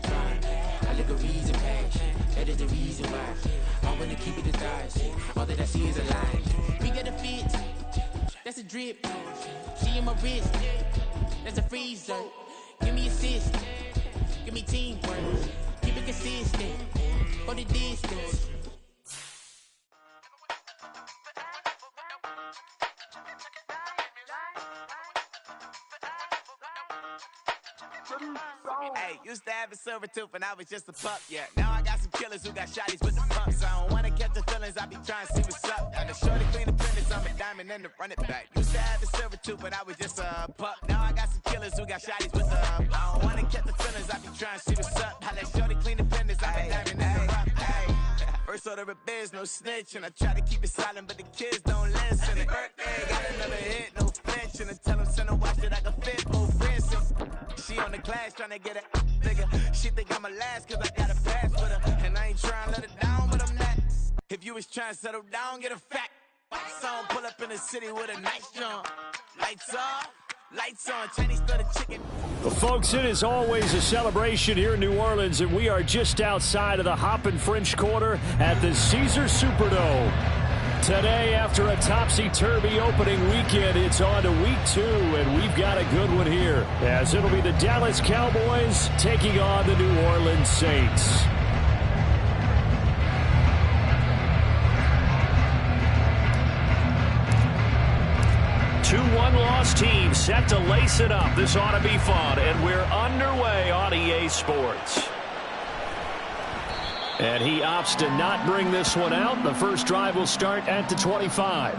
fine. I look a reason past. That is the reason why I wanna keep it the thighs. All that I see is a lie. We got a fit, that's a drip. She in my wrist, that's a freezer. Give me assist, give me teamwork. Keep it consistent, for the distance. Hey, used to have a silver tooth and I was just a pup, yeah. Now I got some killers who got shotties with the pumps. I don't wanna catch the feelings, I be trying to see what's up. And the shorty clean the fenders, I'm a diamond and the run it back. Used to have a silver tooth but I was just a pup. Now I got some killers who got shotties with the I don't wanna catch the feelings, I be trying to see what's up. I let shorty clean the fenders, I'm a diamond and the run hey. First order of biz, no snitch. And I try to keep it silent, but the kids don't listen. And birthday, got another hit, no flinch. And I tell them, send a watch that I can fit, both Vincent. She on the glass, trying to get it bigger. She think I'm a last, cause I got a pass with her. And I ain't trying to let it down, but I'm not. If you was trying to settle down, get a fact. Song pull up in the city with a nice jump. Lights off. Lights on, Chinese throw the chicken. Well, folks, it is always a celebration here in New Orleans, and we are just outside of the Hoppin' French Quarter at the Caesars Superdome. Today, after a topsy-turvy opening weekend, it's on to week 2, and we've got a good one here, as it'll be the Dallas Cowboys taking on the New Orleans Saints. Two one-loss teams set to lace it up. This ought to be fun, and we're underway on EA Sports. And he opts to not bring this one out. The first drive will start at the 25.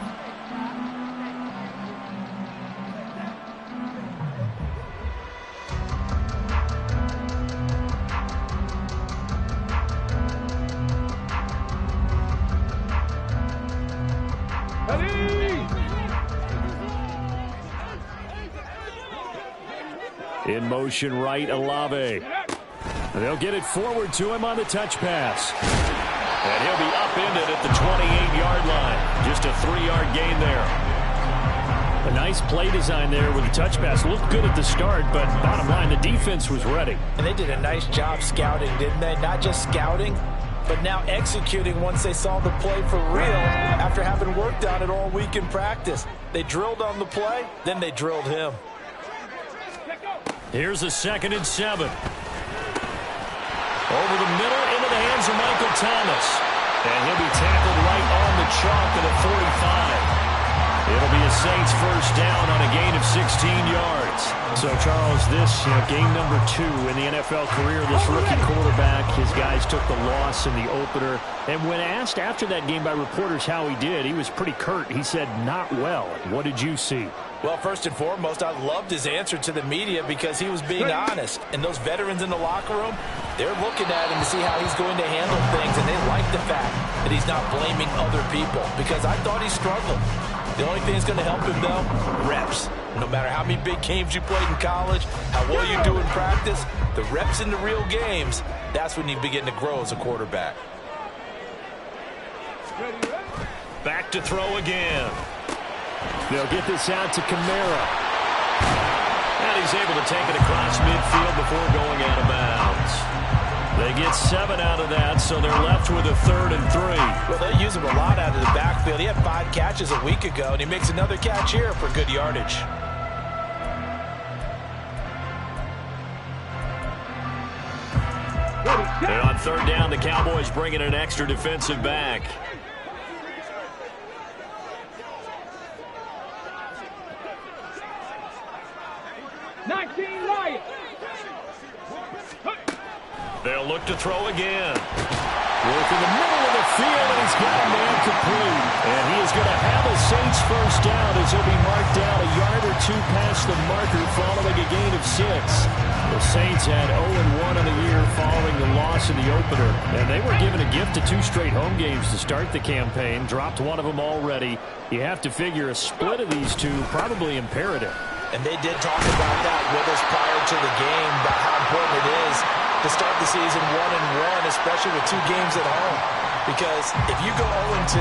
In motion right, Olave. They'll get it forward to him on the touch pass. And he'll be upended at the 28-yard line. Just a 3-yard gain there. A nice play design there with the touch pass. Looked good at the start, but bottom line, the defense was ready. And they did a nice job scouting, didn't they? Not just scouting, but now executing once they saw the play for real after having worked on it all week in practice. They drilled on the play, then they drilled him. Here's a 2nd and 7. Over the middle, into the hands of Michael Thomas. And he'll be tackled right on the chalk at the 45. It'll be a Saints first down on a gain of 16 yards. So, Charles, this game number 2 in the NFL career, this rookie quarterback, his guys took the loss in the opener. And when asked after that game by reporters how he did, he was pretty curt. He said, not well. What did you see? Well, first and foremost, I loved his answer to the media because he was being honest. And those veterans in the locker room, they're looking at him to see how he's going to handle things, and they like the fact that he's not blaming other people because I thought he struggled. The only thing that's going to help him, though, reps. No matter how many big games you played in college, how well you do in practice, the reps in the real games, that's when you begin to grow as a quarterback. Back to throw again. They'll get this out to Kamara. And he's able to take it across midfield before going out of bounds. They get 7 out of that, so they're left with a 3rd and 3. Well, they use him a lot out of the backfield. He had 5 catches a week ago, and he makes another catch here for good yardage. And on 3rd down, the Cowboys bring in an extra defensive back. They'll look to throw again. Work in the middle of the field, and he's got a man complete. And he is going to have a Saints first down as he'll be marked down a yard or 2 past the marker following a gain of 6. The Saints had 0-1 in the year following the loss in the opener. And they were given a gift of 2 straight home games to start the campaign. Dropped one of them already. You have to figure a split of these two probably imperative. And they did talk about that with us prior to the game, about how important it is to start the season 1-1, especially with 2 games at home. Because if you go 0-2,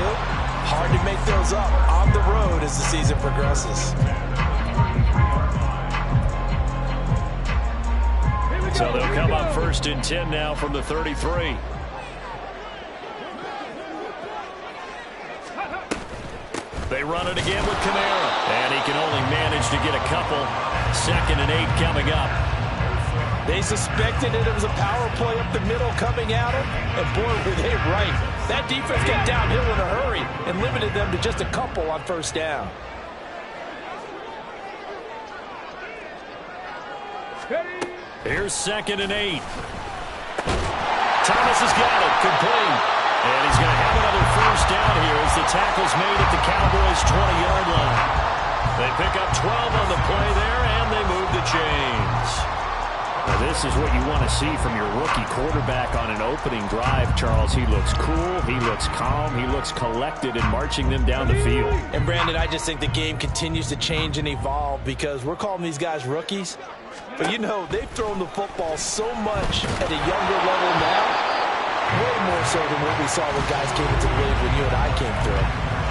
hard to make those up on the road as the season progresses. So they'll come up 1st and 10 now from the 33. They run it again with Kamara. And he can only manage to get a couple. 2nd and 8 coming up. They suspected it was a power play up the middle coming at them. And boy, were they right. That defense got downhill in a hurry and limited them to just a couple on 1st down. Here's 2nd and 8. Thomas has got it. Complete. And he's going to have another 1st down here as the tackle's made at the Cowboys' 20-yard line. They pick up 12 on the play there, and they move the chains. Now, this is what you want to see from your rookie quarterback on an opening drive, Charles. He looks cool. He looks calm. He looks collected in marching them down the field. And, Brandon, I just think the game continues to change and evolve because we're calling these guys rookies. But, you know, they've thrown the football so much at a younger level now, way more so than what we saw when guys came into the league when you and I came through.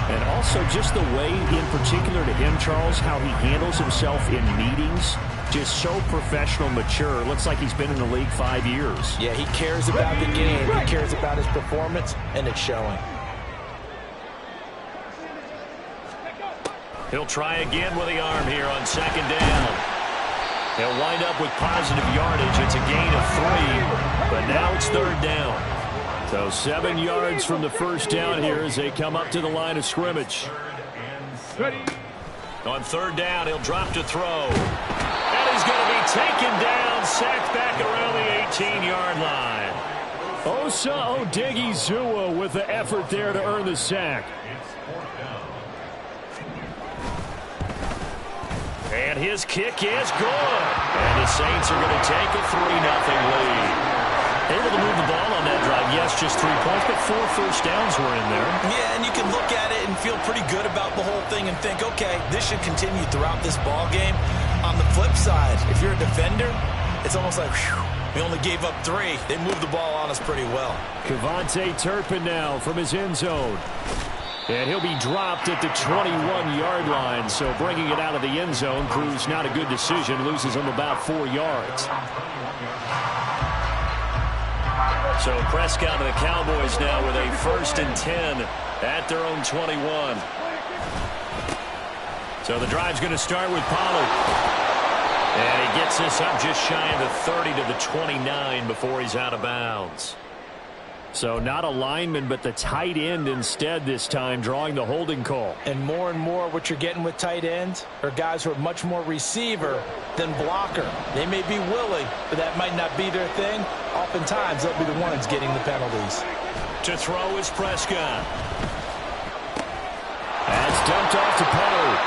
And also just the way, in particular to him, Charles, how he handles himself in meetings, just so professional, mature. Looks like he's been in the league 5 years. Yeah, he cares about the game. He cares about his performance, and it's showing. He'll try again with the arm here on 2nd down. He'll wind up with positive yardage. It's a gain of 3, but now it's 3rd down. So 7 yards from the 1st down here as they come up to the line of scrimmage. On 3rd down, he'll drop to throw. And he's going to be taken down, sacked back around the 18-yard line. Osa Odighizuwa with the effort there to earn the sack. And his kick is good. And the Saints are going to take a 3-0 lead. Able to move the ball on that drive. Yes, just 3 points, but 4 1st downs were in there. Yeah, and you can look at it and feel pretty good about the whole thing and think, okay, this should continue throughout this ball game. On the flip side, if you're a defender, it's almost like, whew, we only gave up 3. They moved the ball on us pretty well. KaVontae Turpin now from his end zone. And he'll be dropped at the 21-yard line, so bringing it out of the end zone proves not a good decision. Loses him about 4 yards. So Prescott and the Cowboys now with a 1st and 10 at their own 21. So the drive's going to start with Pollard. And he gets this up just shy of the 30 to the 29 before he's out of bounds. So not a lineman, but the tight end instead this time, drawing the holding call. And more what you're getting with tight ends are guys who are much more receiver than blocker. They may be willing, but that might not be their thing. Oftentimes, they'll be the ones getting the penalties. To throw is Prescott. That's dumped off to Pollard.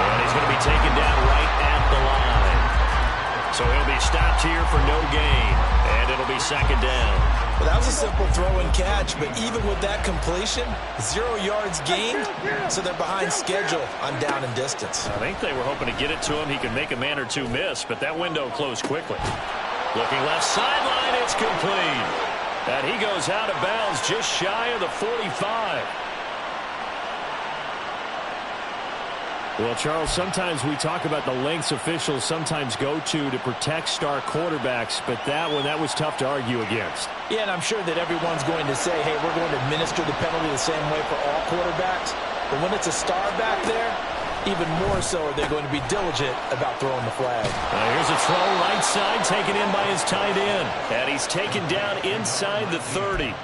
And he's going to be taken down right at the line. So he'll be stopped here for no gain. And it'll be 2nd down. Well, that was a simple throw and catch, but even with that completion, 0 yards gained, so they're behind schedule on down and distance. I think they were hoping to get it to him. He could make a man or 2 miss, but that window closed quickly. Looking left sideline, it's complete. And he goes out of bounds just shy of the 45. Well, Charles, sometimes we talk about the lengths officials sometimes go to protect star quarterbacks, but that was tough to argue against. Yeah, and I'm sure that everyone's going to say, hey, we're going to administer the penalty the same way for all quarterbacks. But when it's a star back there, even more so are they going to be diligent about throwing the flag. Here's a throw right side taken in by his tight end. And he's taken down inside the 30.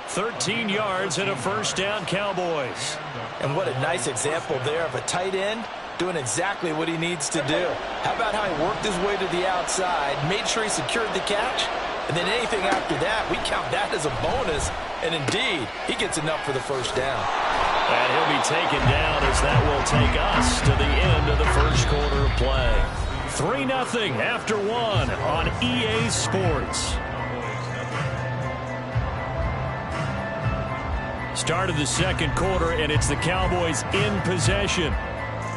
13 yards and a 1st down, Cowboys. And what a nice example there of a tight end doing exactly what he needs to do. How about how he worked his way to the outside, made sure he secured the catch, and then anything after that, we count that as a bonus. And indeed, he gets enough for the 1st down. And he'll be taken down as that will take us to the end of the 1st quarter of play. 3-0 after 1 on EA Sports. Start of the 2nd quarter, and it's the Cowboys in possession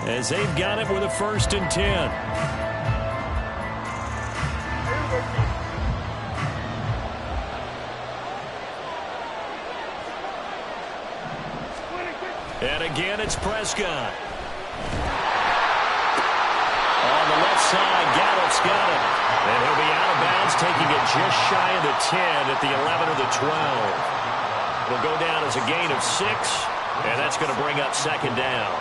as they've got it with a 1st and 10. And again, it's Prescott. On the left side, Gallup's got it. And he'll be out of bounds just shy of the 10 at the 11 or the 12. It'll go down as a gain of 6, and that's going to bring up second down.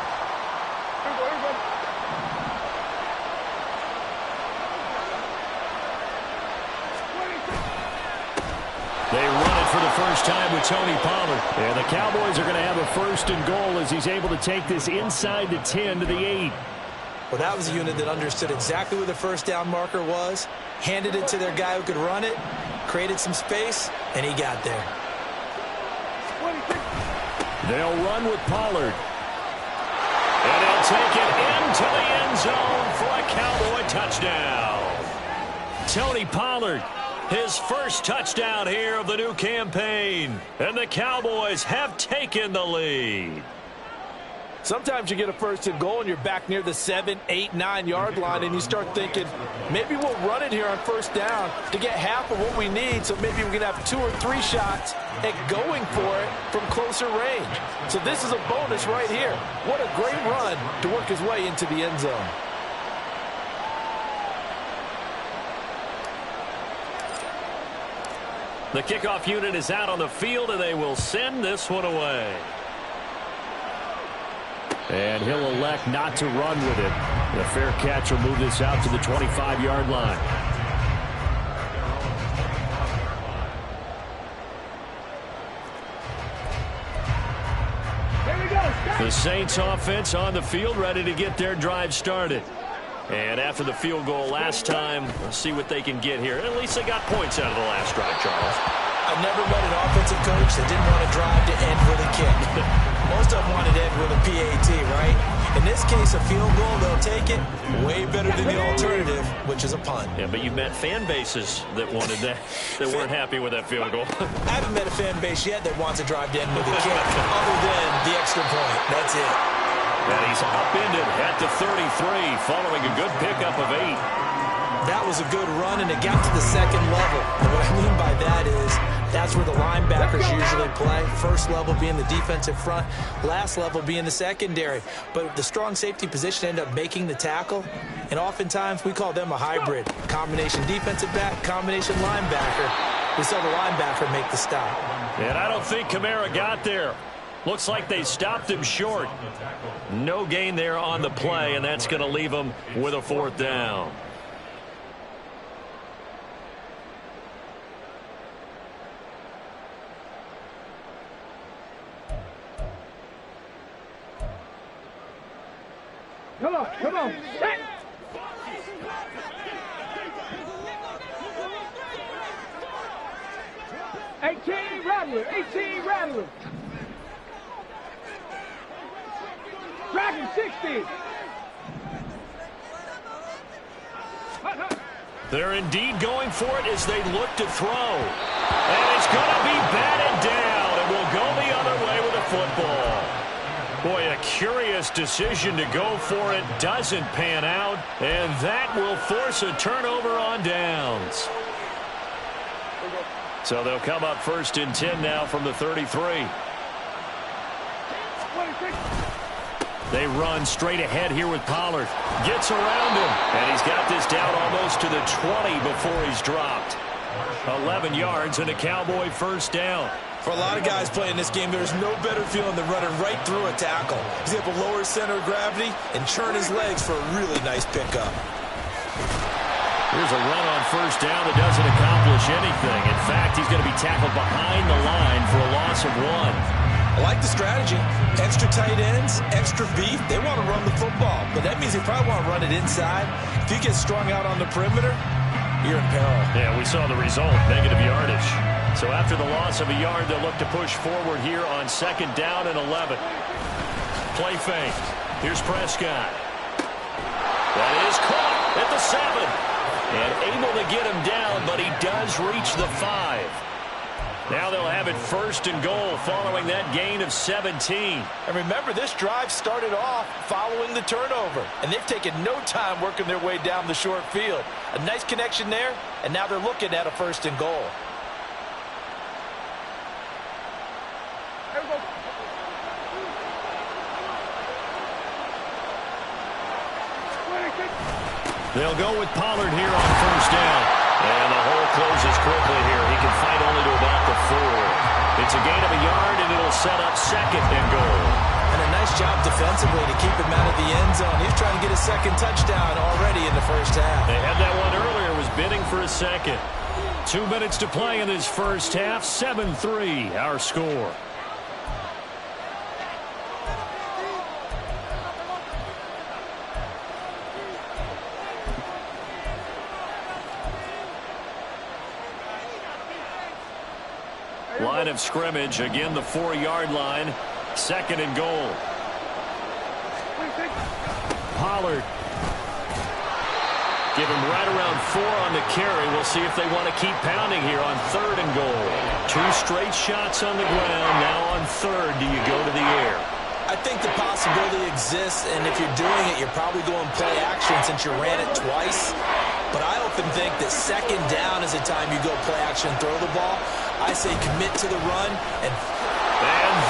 They run it for the first time with Tony Pollard. And the Cowboys are going to have a first and goal as he's able to take this inside the 10 to the 8. Well, that was a unit that understood exactly where the first down marker was, handed it to their guy who could run it, created some space, and he got there. They'll run with Pollard. And they'll take it into the end zone for a Cowboy touchdown. Tony Pollard, his first touchdown here of the new campaign. And the Cowboys have taken the lead. Sometimes you get a first and goal and you're back near the 7, 8, 9-yard line and you start thinking, maybe we'll run it here on first down to get half of what we need, so maybe we can have 2 or 3 shots at going for it from closer range. So this is a bonus right here. What a great run to work his way into the end zone. The kickoff unit is out on the field, and they will send this one away. And he'll elect not to run with it. The fair catch will move this out to the 25-yard line. The Saints offense on the field, ready to get their drive started. And after the field goal last time, let's see what they can get here. At least they got points out of the last drive, Charles. I've never met an offensive coach that didn't want to drive to end with a kick. Most of them wanted to end with a PAT, right? In this case, a field goal, they'll take it. Way better than the alternative, which is a punt. Yeah, but you've met fan bases that wanted that, that weren't happy with that field goal. I haven't met a fan base yet that wants to drive to end with a kick, other than the extra point. That's it. And he's upended at the 33, following a good pickup of 8. That was a good run, and it got to the second level. And what I mean by that is that's where the linebackers usually play. First level being the defensive front, last level being the secondary. But the strong safety position ended up making the tackle, and oftentimes we call them a hybrid. Combination defensive back, combination linebacker. We saw the linebacker make the stop. And I don't think Kamara got there. Looks like they stopped him short. No gain there on the play, and that's going to leave him with a 4th down. Come on, come on. Set. Rattler, 18 Rattler. Dragon 60. They're indeed going for it as they look to throw. And it's going to be batted down, and we'll go the other way with the football. Boy, a curious decision to go for it. Doesn't pan out, and that will force a turnover on downs. So they'll come up 1st and 10 now from the 33. They run straight ahead here with Pollard. Gets around him, and he's got this down almost to the 20 before he's dropped. 11 yards and a Cowboy 1st down. For a lot of guys playing this game, there's no better feeling than running right through a tackle. He's able to lower his center of gravity and churn his legs for a really nice pickup. Here's a run on 1st down that doesn't accomplish anything. In fact, he's going to be tackled behind the line for a loss of 1. I like the strategy. Extra tight ends, extra beef. They want to run the football, but that means they probably want to run it inside. If you get strung out on the perimeter, you're in peril. Yeah, we saw the result, negative yardage. So after the loss of a yard, they'll look to push forward here on 2nd down and 11. Play fake. Here's Prescott. That is caught at the 7. And able to get him down, but he does reach the 5. Now they'll have it 1st and goal following that gain of 17. And remember, this drive started off following the turnover. And they've taken no time working their way down the short field. A nice connection there, and now they're looking at a 1st and goal. They'll go with Pollard here on 1st down. And the hole closes quickly here. He can fight only to about the 4. It's a gain of a yard, and it'll set up second and goal. And a nice job defensively to keep him out of the end zone. He was trying to get a second touchdown already in the first half. They had that one earlier, was bidding for a second. 2 minutes to play in this first half. 7-3, our score. Line of scrimmage, again the 4-yard line. Second and goal. Pollard. Give him right around 4 on the carry. We'll see if they want to keep pounding here on third and goal. 2 straight shots on the ground. Now on third, do you go to the air? I think the possibility exists, and if you're doing it, you're probably going play action since you ran it twice. But I often think that second down is the time you go play action and throw the ball. I say commit to the run. And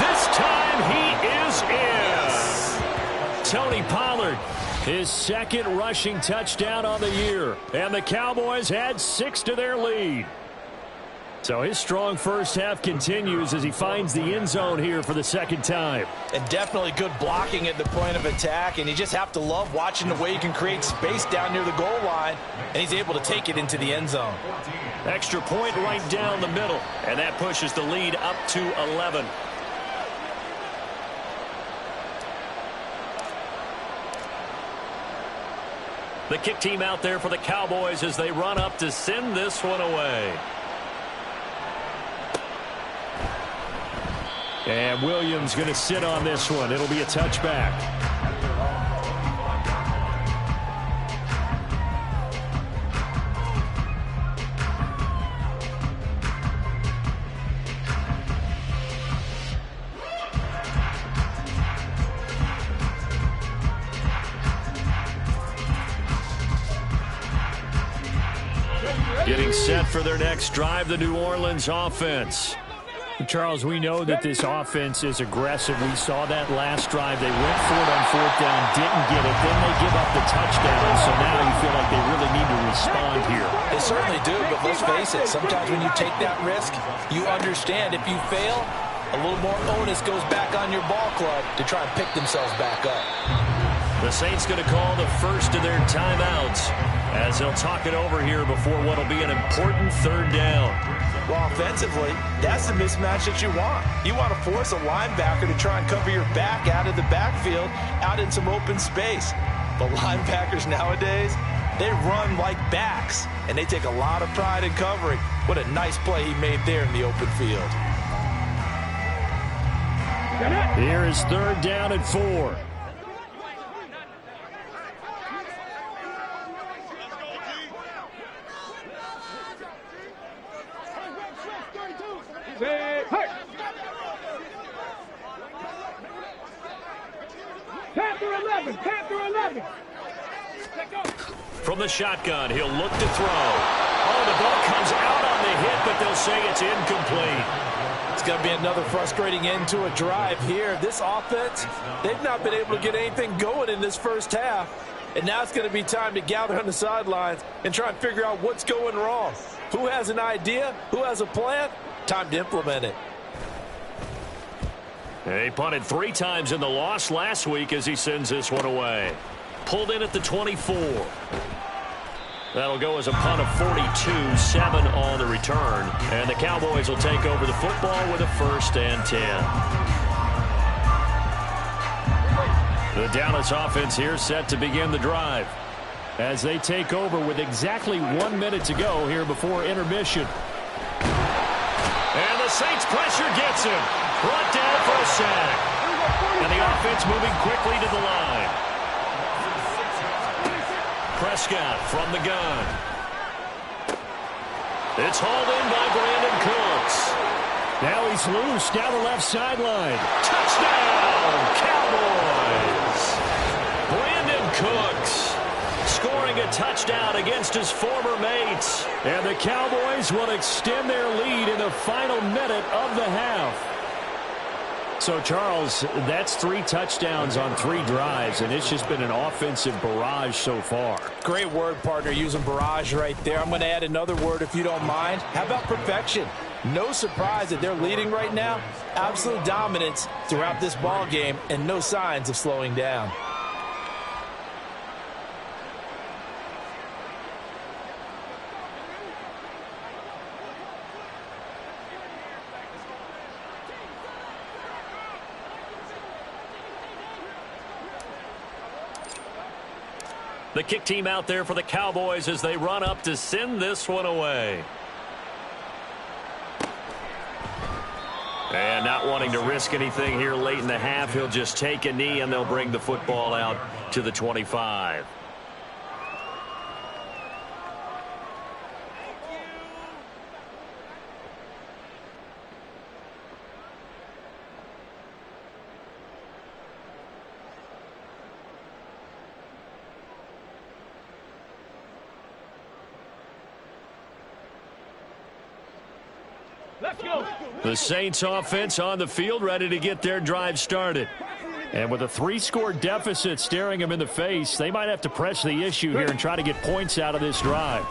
this time he is in. Yes. Tony Pollard, his second rushing touchdown on the year. And the Cowboys add 6 to their lead. So his strong first half continues as he finds the end zone here for the second time. And definitely good blocking at the point of attack. And you just have to love watching the way you can create space down near the goal line. And he's able to take it into the end zone. Extra point right down the middle. And that pushes the lead up to 11. The kick team out there for the Cowboys as they run up to send this one away. And Williams going to sit on this one. It'll be a touchback. Getting set for their next drive, the New Orleans offense. Charles, we know that this offense is aggressive. We saw that last drive. They went for it on fourth down, didn't get it. Then they give up the touchdown. So now you feel like they really need to respond here. They certainly do, but let's face it. Sometimes when you take that risk, you understand if you fail, a little more onus goes back on your ball club to try and pick themselves back up. The Saints going to call the first of their timeouts as they'll talk it over here before what will be an important third down. Well, offensively, that's the mismatch that you want. You want to force a linebacker to try and cover your back out of the backfield, out in some open space. But linebackers nowadays, they run like backs, and they take a lot of pride in covering. What a nice play he made there in the open field. Here is third down and 4. Panther 11. From the shotgun, he'll look to throw. Oh, the ball comes out on the hit, but they'll say it's incomplete. It's going to be another frustrating end to a drive here. This offense, they've not been able to get anything going in this first half. And now it's going to be time to gather on the sidelines and try and figure out what's going wrong. Who has an idea? Who has a plan? Time to implement it. He punted 3 times in the loss last week as he sends this one away. Pulled in at the 24. That'll go as a punt of 42, 7 on the return. And the Cowboys will take over the football with a 1st and 10. The Dallas offense here set to begin the drive as they take over with exactly 1 minute to go here before intermission. And the Saints pressure gets him. Brought down for a sack. And the offense moving quickly to the line. Prescott from the gun. It's hauled in by Brandon Cooks. Now he's loose down the left sideline. Touchdown, Cowboys. Brandon Cooks scoring a touchdown against his former mates. And the Cowboys will extend their lead in the final minute of the half. So, Charles, that's 3 touchdowns on 3 drives, and it's just been an offensive barrage so far. Great word, partner, using barrage right there. I'm going to add another word if you don't mind. How about perfection? No surprise that they're leading right now. Absolute dominance throughout this ball game and no signs of slowing down. The kick team out there for the Cowboys as they run up to send this one away. And not wanting to risk anything here late in the half, he'll just take a knee and they'll bring the football out to the 25. Let's go. The Saints offense on the field, ready to get their drive started. And with a 3-score deficit staring them in the face, they might have to press the issue here and try to get points out of this drive.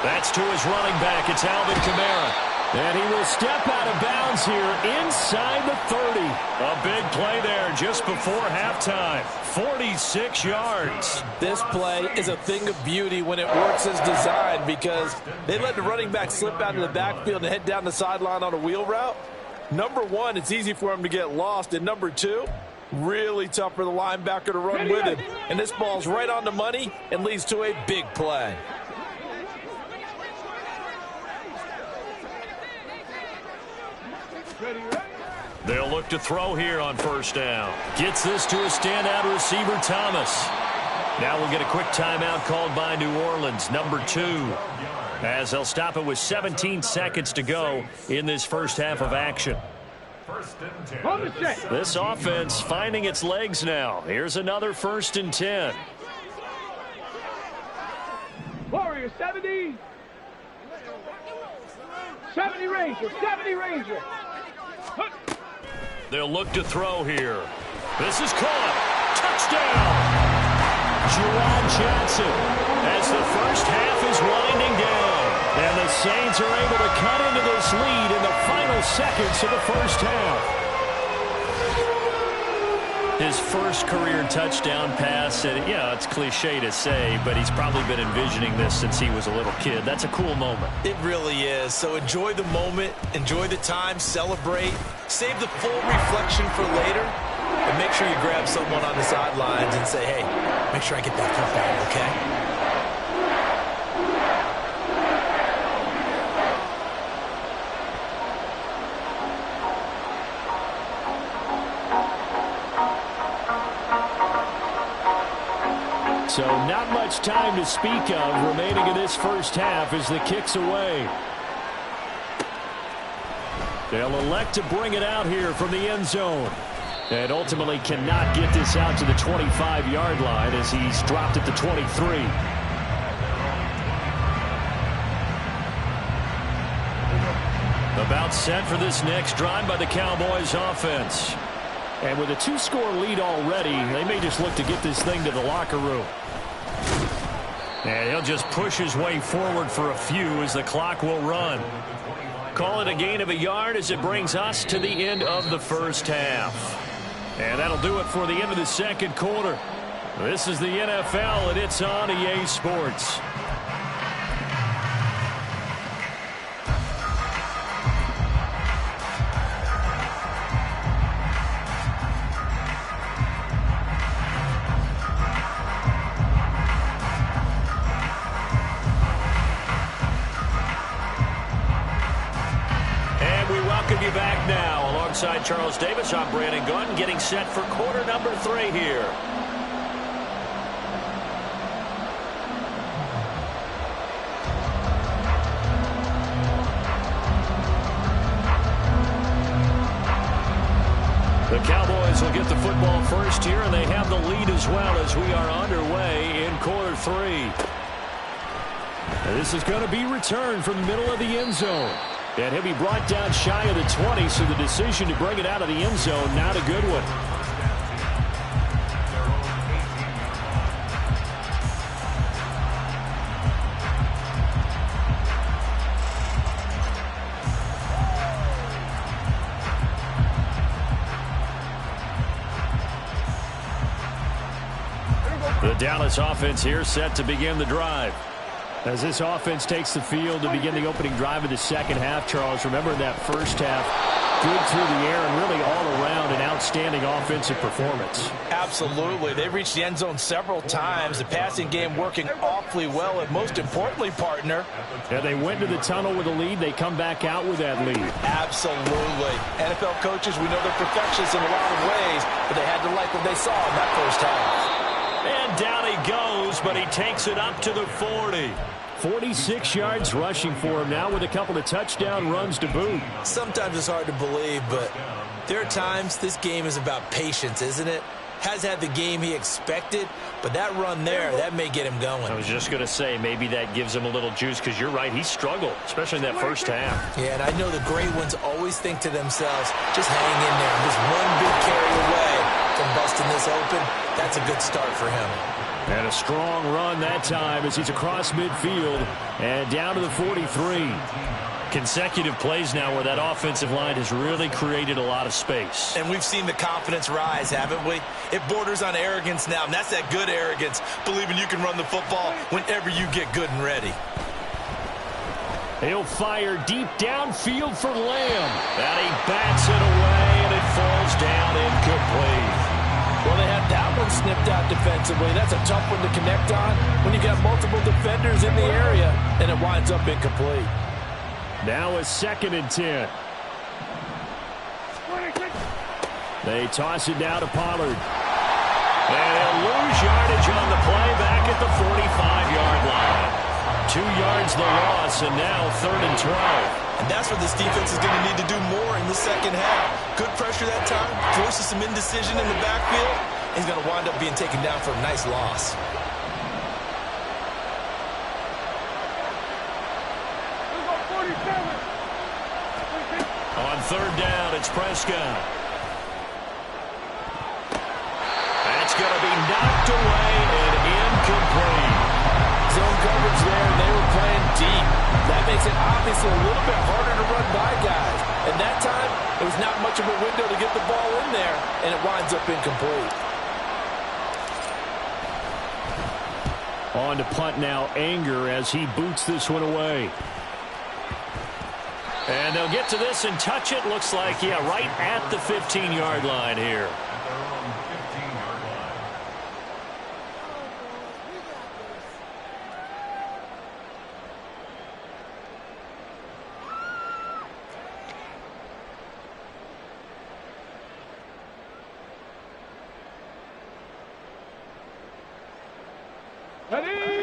That's to his running back. It's Alvin Kamara. And he will step out of bounds here inside the 30. A big play there just before halftime. 46 yards. This play is a thing of beauty when it works as designed because they let the running back slip out of the backfield and head down the sideline on a wheel route. Number one, it's easy for him to get lost. And number two, really tough for the linebacker to run with him. And this ball's right on the money and leads to a big play. They'll look to throw here on first down. Gets this to a standout receiver, Thomas. Now we'll get a quick timeout called by New Orleans, number 2. As they'll stop it with 17 seconds to go in this first half of action. This offense finding its legs now. Here's another 1st and 10. Warrior, 70. 70 Ranger, 70 Ranger. They'll look to throw here. This is caught. Touchdown! Juwan Johnson as the first half is winding down. And the Saints are able to cut into this lead in the final seconds of the first half. His first career touchdown pass, and yeah, it's cliche to say, but he's probably been envisioning this since he was a little kid. That's a cool moment. It really is. So enjoy the moment, enjoy the time, celebrate, save the full reflection for later, and make sure you grab someone on the sidelines and say, hey, make sure I get that football, okay? So not much time to speak of remaining in this first half as the kick's away. They'll elect to bring it out here from the end zone. And ultimately cannot get this out to the 25-yard line as he's dropped at the 23. About set for this next drive by the Cowboys offense. And with a 2-score lead already, they may just look to get this thing to the locker room. And he'll just push his way forward for a few as the clock will run. Call it a gain of a yard as it brings us to the end of the first half. And that'll do it for the end of the second quarter. This is the NFL, and it's on EA Sports. Back now alongside Charles Davis. I'm Brandon Gunn getting set for quarter number 3 here. The Cowboys will get the football first here, and they have the lead as well as we are underway in quarter 3. And this is going to be returned from the middle of the end zone. And he'll be brought down shy of the 20, so the decision to bring it out of the end zone, not a good one. The Dallas offense here set to begin the drive. As this offense takes the field to begin the opening drive of the second half, Charles, remember that first half, good through the air and really all around an outstanding offensive performance. Absolutely. They reached the end zone several times. The passing game working awfully well, and most importantly, partner. Yeah, they went to the tunnel with a lead. They come back out with that lead. Absolutely. NFL coaches, we know they're perfectionists in a lot of ways, but they had to like what they saw in that first half. And down he goes, but he takes it up to the 40. 46 yards rushing for him now with a couple of touchdown runs to boot. Sometimes it's hard to believe, but there are times this game is about patience, isn't it? Has had the game he expected, but that run there, that may get him going. I was just going to say, maybe that gives him a little juice, because you're right, he struggled, especially in that first half. Yeah, and I know the great ones always think to themselves, just hang in there. Just one big carry away from busting this open. That's a good start for him. And a strong run that time as he's across midfield and down to the 43. Consecutive plays now where that offensive line has really created a lot of space. And we've seen the confidence rise, haven't we? It borders on arrogance now, and that's that good arrogance, believing you can run the football whenever you get good and ready. He'll fire deep downfield for Lamb. And he bats it away, and it falls down incomplete. Well, they had that one snipped out defensively. That's a tough one to connect on when you got multiple defenders in the area, and it winds up incomplete. Now a 2nd and 10. They toss it down to Pollard. And he'll lose yardage on the play back at the 45-yard line. 2 yards the loss, and now 3rd and 12. And that's what this defense is going to need to do more in the second half. Good pressure that time, forces some indecision in the backfield. He's going to wind up being taken down for a nice loss. On 3rd down, it's Prescott. That's going to be knocked away and incomplete. Zone coverage there, and they were playing deep. That makes it obviously a little bit harder to run by guys. And that time, it was not much of a window to get the ball in there, and it winds up incomplete. On to punt now, Anger, as he boots this one away. And they'll get to this and touch it. Looks like, yeah, right at the 15-yard line here.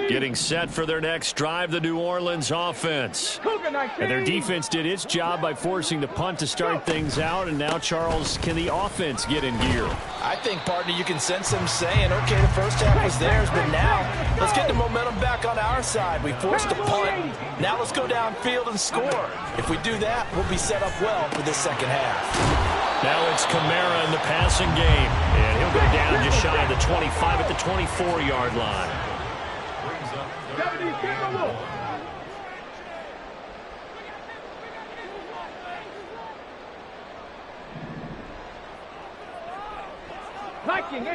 Getting set for their next drive, the New Orleans offense. And their defense did its job by forcing the punt to start things out. And now, Charles, can the offense get in gear? I think, partner, you can sense them saying, okay, the first half was theirs, but now let's get the momentum back on our side. We forced a punt. Now let's go downfield and score. If we do that, we'll be set up well for this second half. Now it's Kamara in the passing game. And he'll go down just shy of the 25 at the 24-yard line.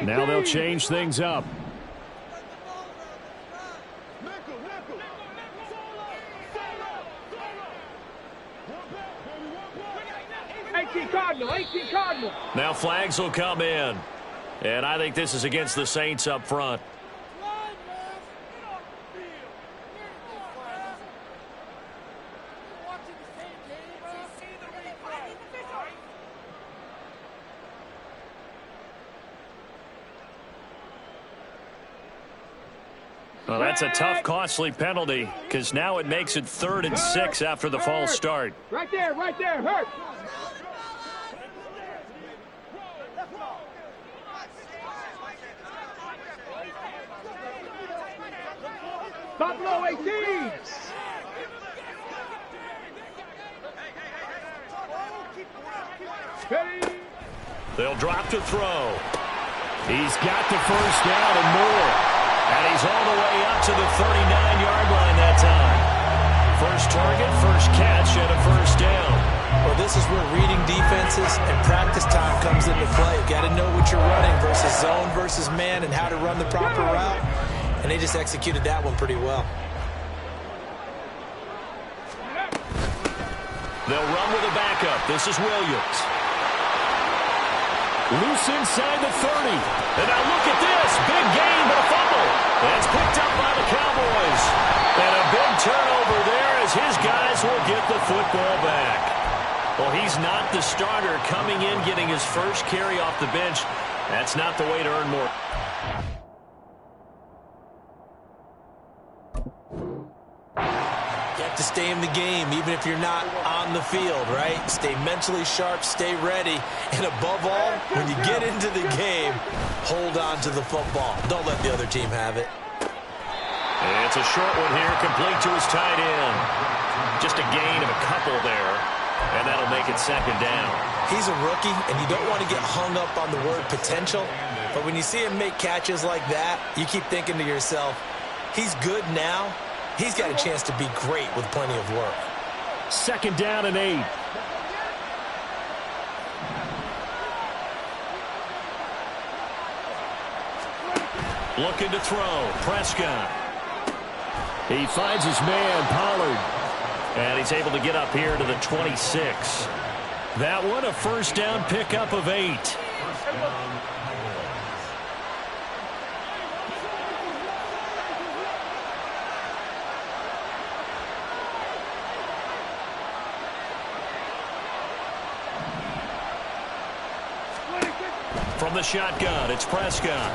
Now they'll change things up. Now flags will come in. And I think this is against the Saints up front. Well, that's a tough, costly penalty, because now it makes it 3rd and 6 after the false start. Right there, hurt. Top low 18. They'll drop to throw. He's got the first down and more. And he's all the way up to the 39-yard line that time. First target, first catch, and a first down. Well, this is where reading defenses and practice time comes into play. You got to know what you're running versus zone versus man and how to run the proper route. And they just executed that one pretty well. They'll run with a backup. This is Williams. Loose inside the 30. And now look at this. Big gain, but a fumble. That's picked up by the Cowboys. And a big turnover there as his guys will get the football back. Well, he's not the starter coming in, getting his first carry off the bench. That's not the way to earn more. You have to stay in the game, even if you're not on the field, right? Stay mentally sharp, stay ready. And above all, when you get into the game, hold on to the football. Don't let the other team have it. It's a short one here, complete to his tight end. Just a gain of a couple there, and that'll make it second down. He's a rookie, and you don't want to get hung up on the word potential. But when you see him make catches like that, you keep thinking to yourself, he's good now. He's got a chance to be great with plenty of work. Second down and 8. Looking to throw. Prescott. He finds his man, Pollard. And he's able to get up here to the 26. That one, a first down pickup of 8. From the shotgun, it's Prescott.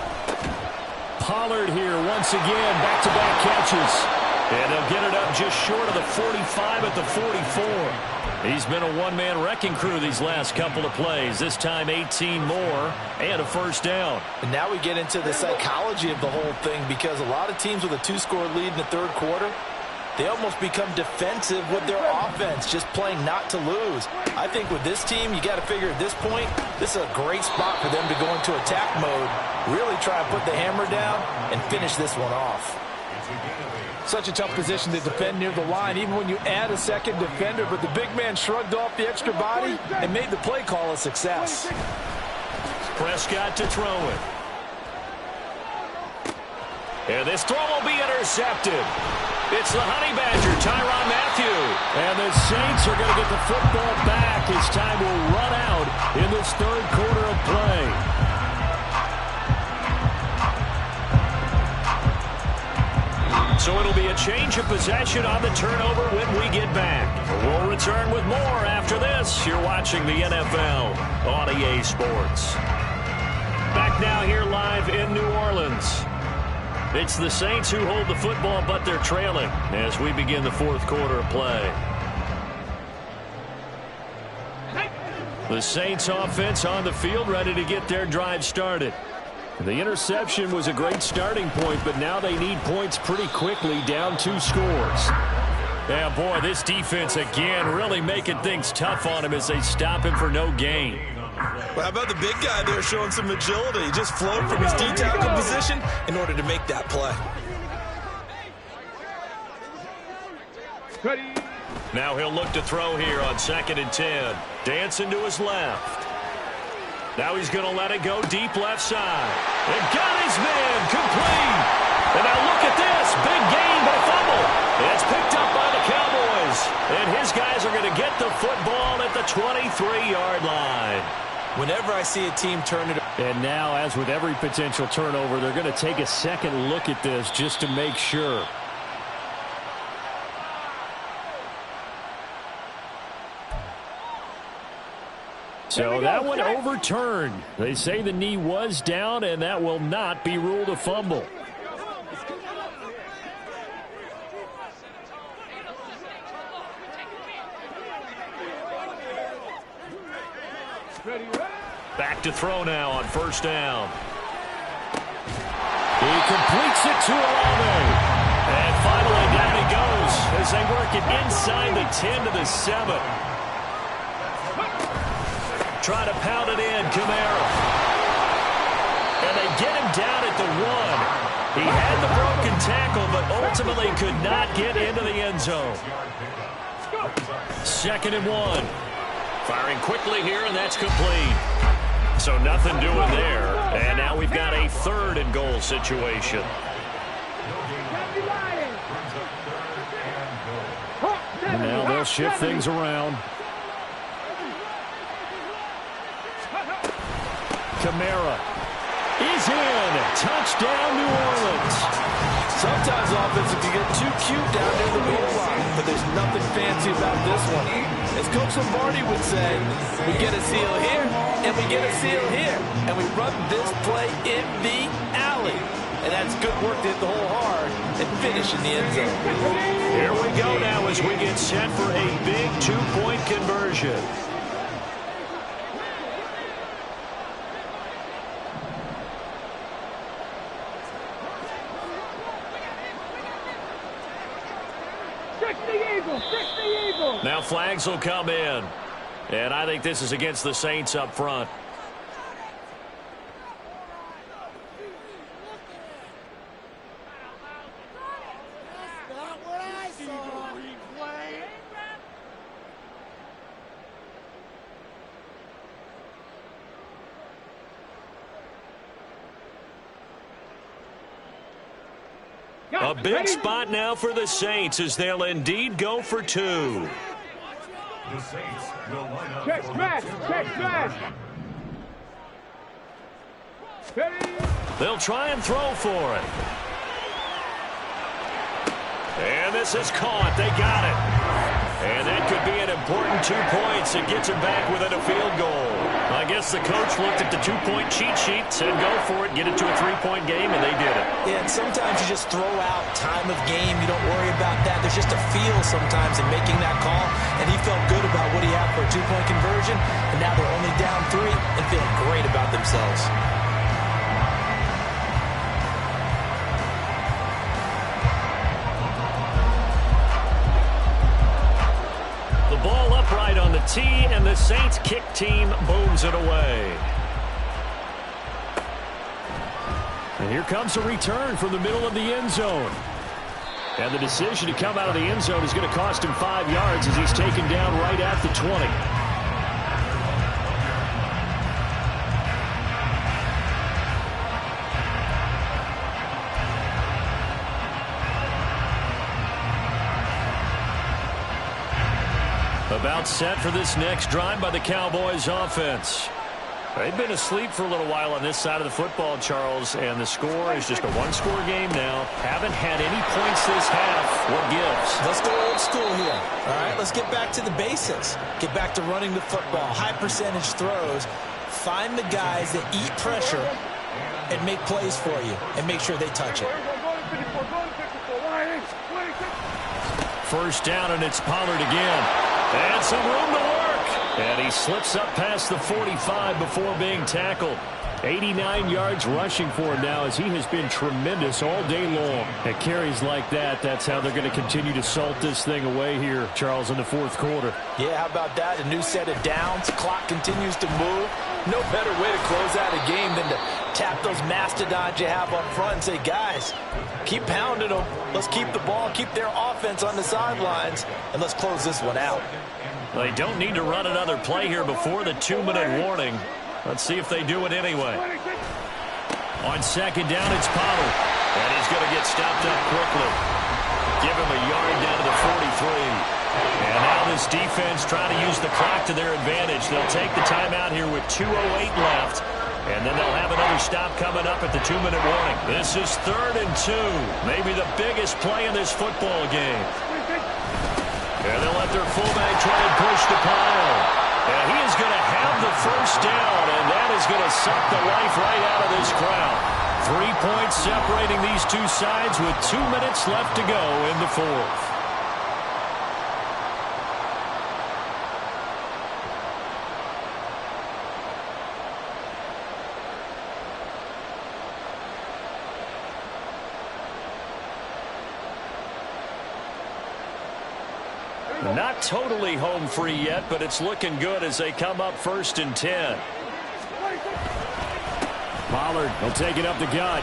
Pollard here once again, back-to-back catches. And they'll get it up just short of the 45 at the 44. He's been a one-man wrecking crew these last couple of plays. This time 18 more and a first down. And now we get into the psychology of the whole thing, because a lot of teams with a 2-score lead in the third quarter, they almost become defensive with their offense, just playing not to lose. I think with this team, you got to figure at this point, this is a great spot for them to go into attack mode, really try and put the hammer down and finish this one off. Such a tough position to defend near the line, even when you add a second defender, but the big man shrugged off the extra body and made the play call a success. Prescott to throw it. And this throw will be intercepted. It's the Honey Badger, Tyrann Mathieu. And the Saints are going to get the football back as time will run out in this third quarter of play. So it'll be a change of possession on the turnover when we get back. We'll return with more after this. You're watching the NFL on EA Sports. Back now here live in New Orleans. It's the Saints who hold the football, but they're trailing as we begin the fourth quarter of play. The Saints offense on the field, ready to get their drive started. The interception was a great starting point, but now they need points pretty quickly, down 2 scores. Yeah, boy, this defense again really making things tough on him as they stop him for no gain. Well, how about the big guy there showing some agility? He just flowed from his D-tackle position in order to make that play. Now he'll look to throw here on 2nd and 10. Dancing to his left. Now he's going to let it go deep left side. And got his man complete. And now look at this. Big gain, but a fumble. It's picked up by the Cowboys. And his guys are going to get the football at the 23-yard line. Whenever I see a team turn it. And now, as with every potential turnover, they're going to take a second look at this just to make sure. So that one overturned. They say the knee was down, and that will not be ruled a fumble. Back to throw now on first down. He completes it to Olave. And finally down he goes as they work it inside the 10 to the 7. try to pound it in. Kamara. And they get him down at the 1. He had the broken tackle, but ultimately could not get into the end zone. 2nd and 1. Firing quickly here, and that's complete. So nothing doing there. And now we've got a 3rd and goal situation. And now they'll shift things around. Kamara is in. Touchdown, New Orleans. Sometimes offense can get too cute down near the goal line, but there's nothing fancy about this one. As Coach Lombardi would say, we get a seal here, and we get a seal here, and we run this play in the alley. And that's good work to hit the hole hard and finish in the end zone. Here we go now as we get set for a big 2-point conversion. Now flags will come in. And I think this is against the Saints up front. A big spot now for the Saints as they'll indeed go for 2. The Saints will line up. Check smash! Check smash! They'll try and throw for it. And this is caught. They got it. And that could be an important 2 points. It gets him back within a field goal. I guess the coach looked at the 2-point cheat sheet, said go for it, get it to a 3-point game, and they did it. Yeah, and sometimes you just throw out time of game. You don't worry about that. There's just a feel sometimes in making that call, and he felt good about what he had for a 2-point conversion, and now they're only down 3 and feeling great about themselves. Ball upright on the tee, and the Saints kick team booms it away. And here comes a return from the middle of the end zone. And the decision to come out of the end zone is going to cost him 5 yards as he's taken down right at the 20. About set for this next drive by the Cowboys offense. They've been asleep for a little while on this side of the football, Charles, and the score is just a 1-score game now. Haven't had any points this half. What gives? Let's go old school here. All right, let's get back to the basics. Get back to running the football, high percentage throws. Find the guys that eat pressure and make plays for you and make sure they touch it. First down, and it's Pollard again. And some room to work. And he slips up past the 45 before being tackled. 89 yards rushing for him now as he has been tremendous all day long. At carries like that, that's how they're going to continue to salt this thing away here, Charles, in the 4th quarter. Yeah, how about that? A new set of downs. Clock continues to move. No better way to close out a game than to tap those mastodons you have up front and say, guys, keep pounding them. Let's keep the ball, keep their offense on the sidelines, and let's close this one out. They don't need to run another play here before the 2-minute warning. Let's see if they do it anyway. On 2nd down, it's Pollard. And he's going to get stopped up quickly. Give him a yard down to the 43. And now this defense trying to use the clock to their advantage. They'll take the timeout here with 2:08 left. And then they'll have another stop coming up at the 2-minute warning. This is 3rd and 2. Maybe the biggest play in this football game. And they'll let their fullback try and push the pile. And he is going to have the first down, and that is going to suck the life right out of this crowd. 3 points separating these two sides with 2 minutes left to go in the 4th. Not totally home free yet, but it's looking good as they come up 1st and 10. Pollard will take it up the gut.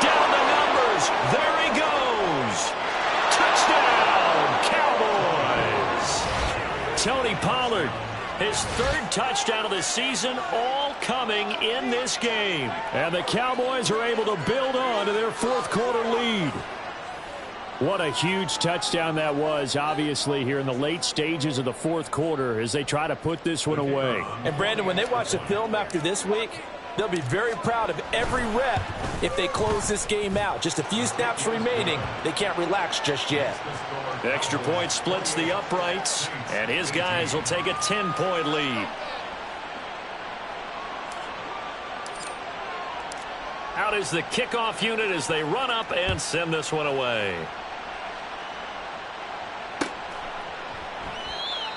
Down the numbers. There he goes. Touchdown, Cowboys. Tony Pollard, his 3rd touchdown of the season, all coming in this game. And the Cowboys are able to build on to their 4th quarter lead. What a huge touchdown that was, obviously, here in the late stages of the 4th quarter as they try to put this one away. And, Brandon, when they watch the film after this week, they'll be very proud of every rep if they close this game out. Just a few snaps remaining. They can't relax just yet. Extra point splits the uprights, and his guys will take a 10-point lead. Out is the kickoff unit as they run up and send this one away.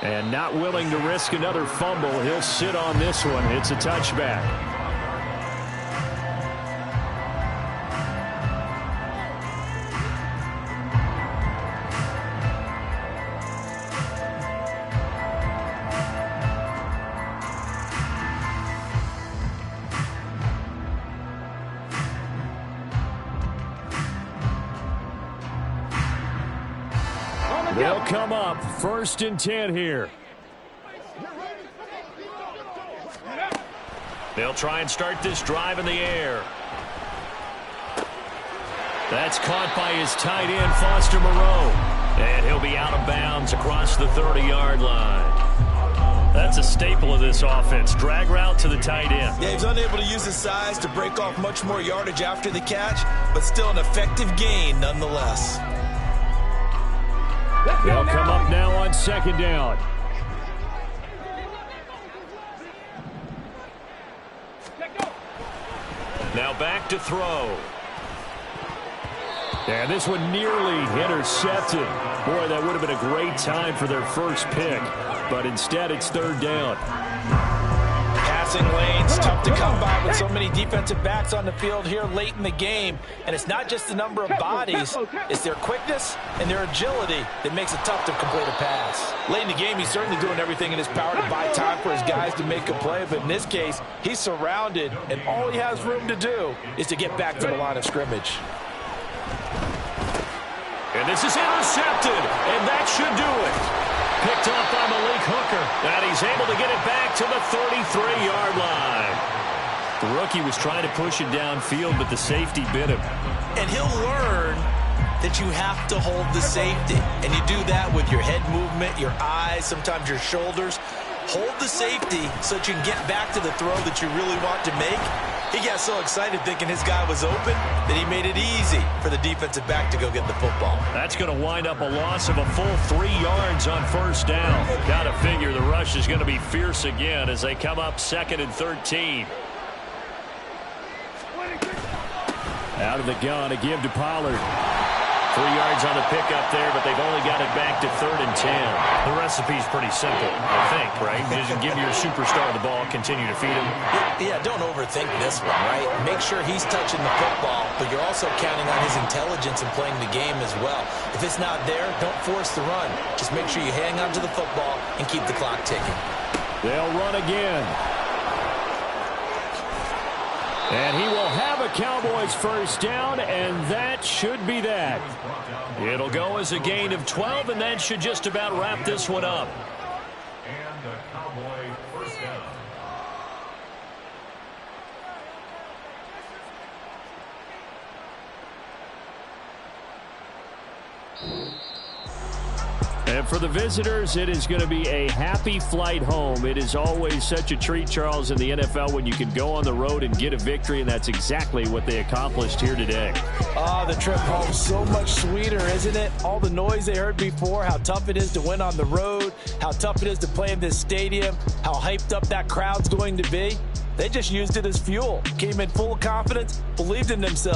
And not willing to risk another fumble, he'll sit on this one. It's a touchback. They'll come up 1st and 10 here. They'll try and start this drive in the air. That's caught by his tight end, Foster Moreau. And he'll be out of bounds across the 30-yard line. That's a staple of this offense. Drag route to the tight end. Yeah, he's unable to use his size to break off much more yardage after the catch, but still an effective gain nonetheless. They'll come up now on 2nd down. Now back to throw. And this one nearly intercepted. Boy, that would have been a great time for their first pick. But instead, it's 3rd down. Passing lanes, tough to come by with so many defensive backs on the field here late in the game. And it's not just the number of bodies, it's their quickness and their agility that makes it tough to complete a pass. Late in the game, he's certainly doing everything in his power to buy time for his guys to make a play. But in this case, he's surrounded, and all he has room to do is to get back to the line of scrimmage. And this is intercepted, and that should do it. Picked off by Malik Hooker, and he's able to get it back to the 33-yard line. The rookie was trying to push it downfield, but the safety bit him. And he'll learn that you have to hold the safety. And you do that with your head movement, your eyes, sometimes your shoulders. Hold the safety so that you can get back to the throw that you really want to make. He got so excited thinking his guy was open that he made it easy for the defensive back to go get the football. That's going to wind up a loss of a full 3 yards on 1st down. Got to figure the rush is going to be fierce again as they come up 2nd and 13. Out of the gun, a give to Pollard. 3 yards on the pickup there, but they've only got it back to 3rd and 10. The recipe's pretty simple, I think, right? Just give your superstar the ball, continue to feed him. Yeah, don't overthink this one, right? Make sure he's touching the football, but you're also counting on his intelligence in playing the game as well. If it's not there, don't force the run. Just make sure you hang on to the football and keep the clock ticking. They'll run again. And he will have a Cowboys 1st down, and that should be that. It'll go as a gain of 12, and that should just about wrap this one up. And a Cowboy 1st down. And for the visitors, it is going to be a happy flight home. It is always such a treat, Charles, in the NFL when you can go on the road and get a victory, and that's exactly what they accomplished here today. The trip home so much sweeter, isn't it? All the noise they heard before, how tough it is to win on the road, how tough it is to play in this stadium, how hyped up that crowd's going to be. They just used it as fuel. Came in full of confidence, believed in themselves.